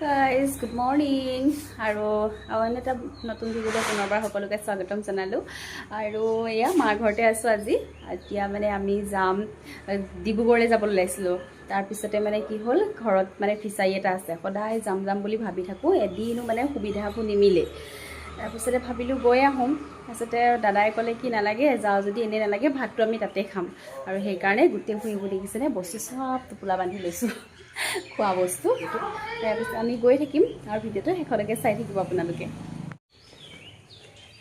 Guys good morning আৰু অইন এটা নতুন ভিডিঅ'লৈ পুনৰবাৰ সকলোকে স্বাগতম জনালোঁ আৰু এয়া মাৰ ঘৰতে আছোঁ আজি। এতিয়া মানে আমি যাম ডিব্ৰুগড়লৈ যাবলৈ ওলাইছিলোঁ। তাৰপিছতে মানে কি হ'ল, ঘৰত মানে ফিচাৰী এটা আছে, সদায় যাম যাম বুলি ভাবি থাকোঁ, এদিনো মানে সুবিধাবোৰ নিমিলে। তাৰপিছতে ভাবিলোঁ গৈ আহোঁ। তাৰপিছতে দাদাই ক'লে কি নালাগে, যাওঁ যদি এনেই নালাগে, ভাতটো আমি তাতে খাম। আৰু সেইকাৰণে গোটেইবোৰ এইবোৰ দেখিছেনে বস্তু চব টোপোলা বান্ধি লৈছোঁ, খোৱা বস্তু। তাৰপিছত আমি গৈ থাকিম আৰু ভিডিঅ'টো শেষলৈকে চাই থাকিব আপোনালোকে।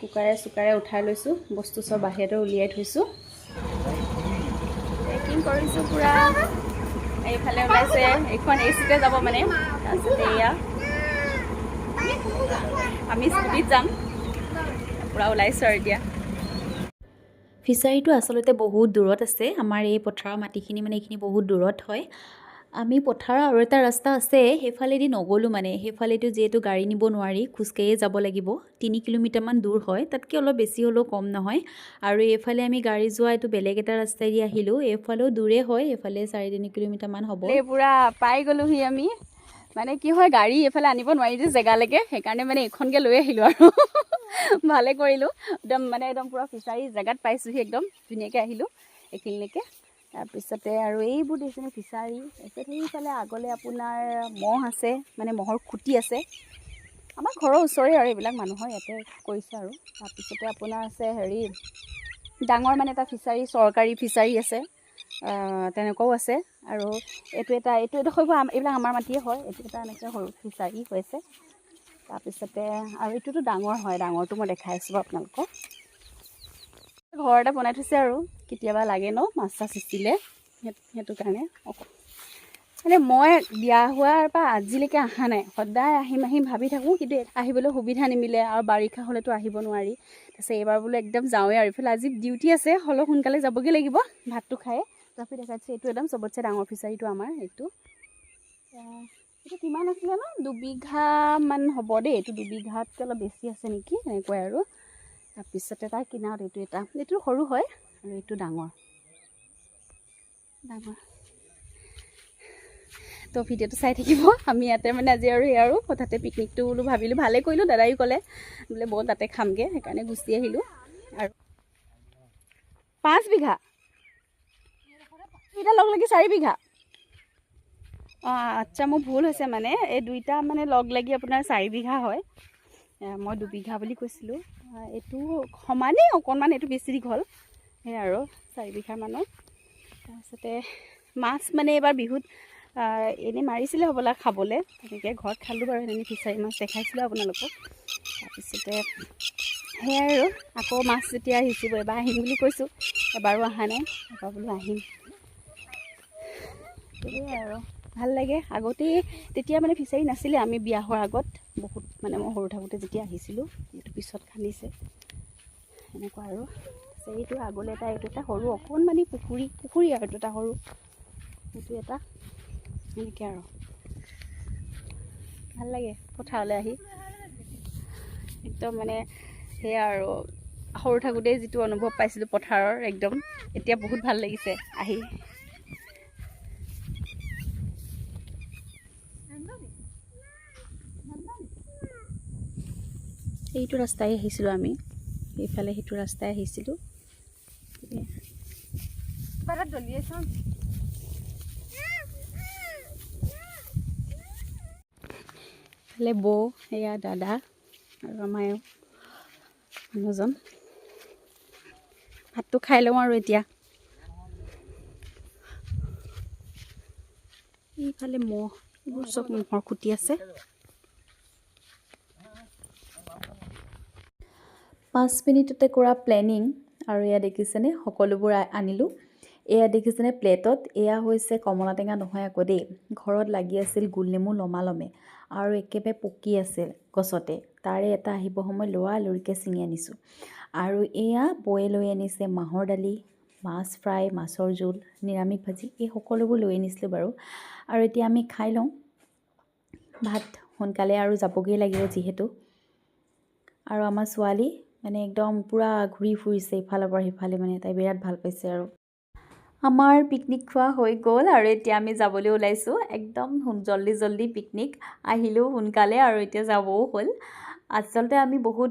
কুকাৰে চুকাৰে উঠাই লৈছোঁ, বস্তু চব বাহিৰতে উলিয়াই থৈছোঁ, পেকিং কৰিছোঁ পূৰা। এইফালে ওলাইছে, এইখন এচিতে যাব মানে। তাৰপিছতে এয়া আমি স্কুটিত যাম, পূৰা ওলাইছোঁ আৰু এতিয়া। ফিচাৰীটো আচলতে বহুত দূৰত আছে, আমাৰ এই পথাৰৰ মাটিখিনি মানে এইখিনি বহুত দূৰত হয়। আমি পথাৰৰ আৰু এটা ৰাস্তা আছে, সেইফালেদি নগ'লোঁ মানে। সেইফালেদি যিহেতু গাড়ী নিব নোৱাৰি, খোজকাঢ়িয়ে যাব লাগিব। 3 কিলোমিটাৰমান দূৰ হয়, তাতকৈ অলপ বেছি হ'লেও কম নহয়। আৰু এইফালে আমি গাড়ী যোৱা এইটো বেলেগ এটা ৰাস্তাইদি আহিলোঁ, এইফালেও দূৰে হয়, এইফালে 4-3 কিলোমিটাৰমান হ'ব। পূৰা পাই গ'লোহি আমি। মানে কি হয়, গাড়ী এইফালে আনিব নোৱাৰি যে জেগালৈকে, সেইকাৰণে মানে এইখনকে লৈ আহিলোঁ আৰু ভালে কৰিলোঁ। একদম পূৰা ফিচাৰী জেগাত পাইছোঁহি, একদম ধুনীয়াকৈ আহিলোঁ এইখিনিলৈকে। তাৰপিছতে আৰু এইবোৰ দেখিছেনে ফিচাৰী। তাৰপিছত সেইফালে আগলৈ আপোনাৰ মহ আছে, মানে মহৰ খুটি আছে। আমাৰ ঘৰৰ ওচৰৰে আৰু এইবিলাক মানুহৰ ইয়াতে কৰিছে আৰু। তাৰপিছতে আপোনাৰ আছে হেৰি ডাঙৰ মানে এটা ফিচাৰী, চৰকাৰী ফিচাৰী আছে, তেনেকুৱাও আছে। আৰু এইটো এডোখৰ এইবিলাক আমাৰ মাটিয়ে হয়, এইটো এটা এনেকৈ সৰু ফিচাৰী হৈছে। তাৰপিছতে আৰু এইটোতো ডাঙৰ হয়, ডাঙৰটো মই দেখাই আছোঁ আপোনালোকক। ঘৰ এটা বনাই থৈছে আৰু কেতিয়াবা লাগে ন মাছ চাছ সিঁচিলে, সেইটো কাৰণে। মানে মই বিয়া হোৱাৰ পৰা আজিলৈকে অহা নাই, সদায় আহিম ভাবি থাকোঁ, কিন্তু আহিবলৈ সুবিধা নিমিলে আৰু বাৰিষা হ'লেতো আহিব নোৱাৰি। তাৰপিছত এইবাৰ বোলো একদম যাওঁৱেই আৰু। ইফালে আজি ডিউটি আছে, হ'লেও সোনকালে যাবগৈ লাগিব ভাতটো খাই। তাৰপিছত দেখাইছোঁ এইটো একদম চবতছে ডাঙৰ ফিচাৰীটো আমাৰ এইটো কিমান আছিলে ন, 2 বিঘামান হ'ব দেই। এইটো 2 বিঘাতকৈ অলপ বেছি আছে নেকি, এনেকুৱাই আৰু। তাৰপিছতে তাৰ কিনাৰত এইটো সৰু হয় আৰু এইটো ডাঙৰ। তো ভিডিঅ'টো চাই থাকিব। আমি ইয়াতে মানে আজি আৰু হঠাতে পিকনিকটো বোলো ভাবিলোঁ, ভালেই কৰিলোঁ। দাদাইও ক'লে বোলে ব'ল তাতে খামগৈ, সেইকাৰণে গুচি আহিলোঁ। আৰু 5 বিঘা দুইটা লগ লাগি 4 বিঘা। অঁ আচ্ছা, মোৰ ভুল হৈছে মানে, এই দুইটা মানে লগ লাগি আপোনাৰ 4 বিঘা হয়। মই 2 বিঘা বুলি কৈছিলোঁ। এইটো সমানেই, অকণমান এইটো বেছি দীঘল, সেই আৰু 4 বিঘামানৰ। তাৰপিছতে মাছ মানে এইবাৰ বিহুত এনেই মাৰিছিলে হ'বলা খাবলৈ, তেনেকৈ ঘৰত খালোঁ বাৰু। এনেই ফিচাৰী মাছ দেখাইছিলোঁ আপোনালোকক। তাৰপিছতে সেয়াই আৰু, আকৌ মাছ যেতিয়া সিঁচিব, এবাৰ আহিম বুলি কৈছোঁ, এবাৰো অহা নাই, এবাৰ বোলো আহিম। সেয়াই আৰু ভাল লাগে। তেতিয়া মানে ফিচাৰী নাছিলে, আমি বিয়া হোৱাৰ আগত বহুত, মানে মই সৰু থাকোঁতে যেতিয়া আহিছিলোঁ, এইটো পিছত খান্দিছে, এনেকুৱা আৰু। এইটো আগলৈ এইটো এটা সৰু অকণমানি পুখুৰী আৰু এইটো এটা সৰু, এইটো এটা, এনেকৈ আৰু ভাল লাগে পথাৰলৈ আহি। একদম মানে সেয়া আৰু, সৰু থাকোঁতেই যিটো অনুভৱ পাইছিলোঁ পথাৰৰ, একদম এতিয়া বহুত ভাল লাগিছে আহি। এইটো ৰাস্তাই আহিছিলোঁ আমি, এইফালে সেইটো ৰাস্তাই আহিছিলোঁ। এইফালে বৌ, এয়া দাদা আৰু আমাৰ মানুহজন। ভাতটো খাই লওঁ আৰু এতিয়া। এইফালে মহ, এইবোৰ চব মহৰ খুটি আছে। 5 মিনিটতে কৰা প্লেনিং। আৰু এয়া দেখিছেনে, সকলোবোৰ আনিলোঁ। এয়া দেখিছেনে প্লেটত, এয়া হৈছে কমলা টেঙা নহয় আকৌ দেই, ঘৰত লাগি আছিল গোলনেমু লমালমে, আৰু একেবাৰে পকি আছিল গছতে। তাৰে এটা আহিব সময় লৰালৰিকৈ ছিঙি আনিছোঁ। আৰু এয়া বৌয়ে লৈ আনিছে মাহৰ দালি, মাছ ফ্ৰাই, মাছৰ জোল, নিৰামিষ ভাজি, এই সকলোবোৰ লৈ আনিছিলোঁ বাৰু। আৰু এতিয়া আমি খাই লওঁ ভাত, সোনকালে আৰু যাবগৈ লাগিব যিহেতু। আৰু আমাৰ ছোৱালী মানে একদম পূৰা ঘূৰি ফুৰিছে ইফালৰ পৰা সিফালে, মানে তাই বিৰাট ভাল পাইছে আৰু। আমাৰ পিকনিক খোৱা হৈ গ'ল আৰু এতিয়া আমি যাবলৈ ওলাইছোঁ একদম জল্দি পিকনিক আহিলেও সোনকালে আৰু এতিয়া যাবও হ'ল আচলতে আমি বহুত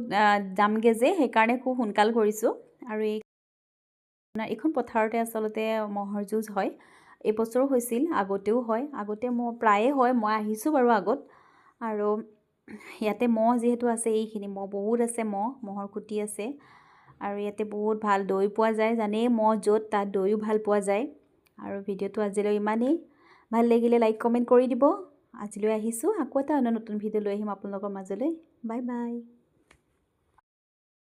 যামগে যে সেইকাৰণে খুব সোনকাল কৰিছোঁ আৰু এইখন পথাৰতে আচলতে ম'হৰ যুঁজ হয় এইবছৰো হৈছিল আগতেও হয় আগতে প্ৰায়ে হয় মই আহিছোঁ বাৰু আগত আৰু ইয়াতে ম'হ যিহেতু আছে এইখিনি ম'হ বহুত আছে ম'হৰ খুটি আছে আৰু ইয়াতে বহুত ভাল দৈ পোৱা যায় জানেই ম'হ য'ত তাত দৈও ভাল পোৱা যায় আৰু ভিডিঅ'টো আজিলৈ ইমানেই ভাল লাগিলে লাইক কমেণ্ট কৰি দিব আজিলৈ আহিছোঁ আকৌ এটা নতুন ভিডিঅ' লৈ আহিম আপোনালোকৰ মাজলৈ বাই বাই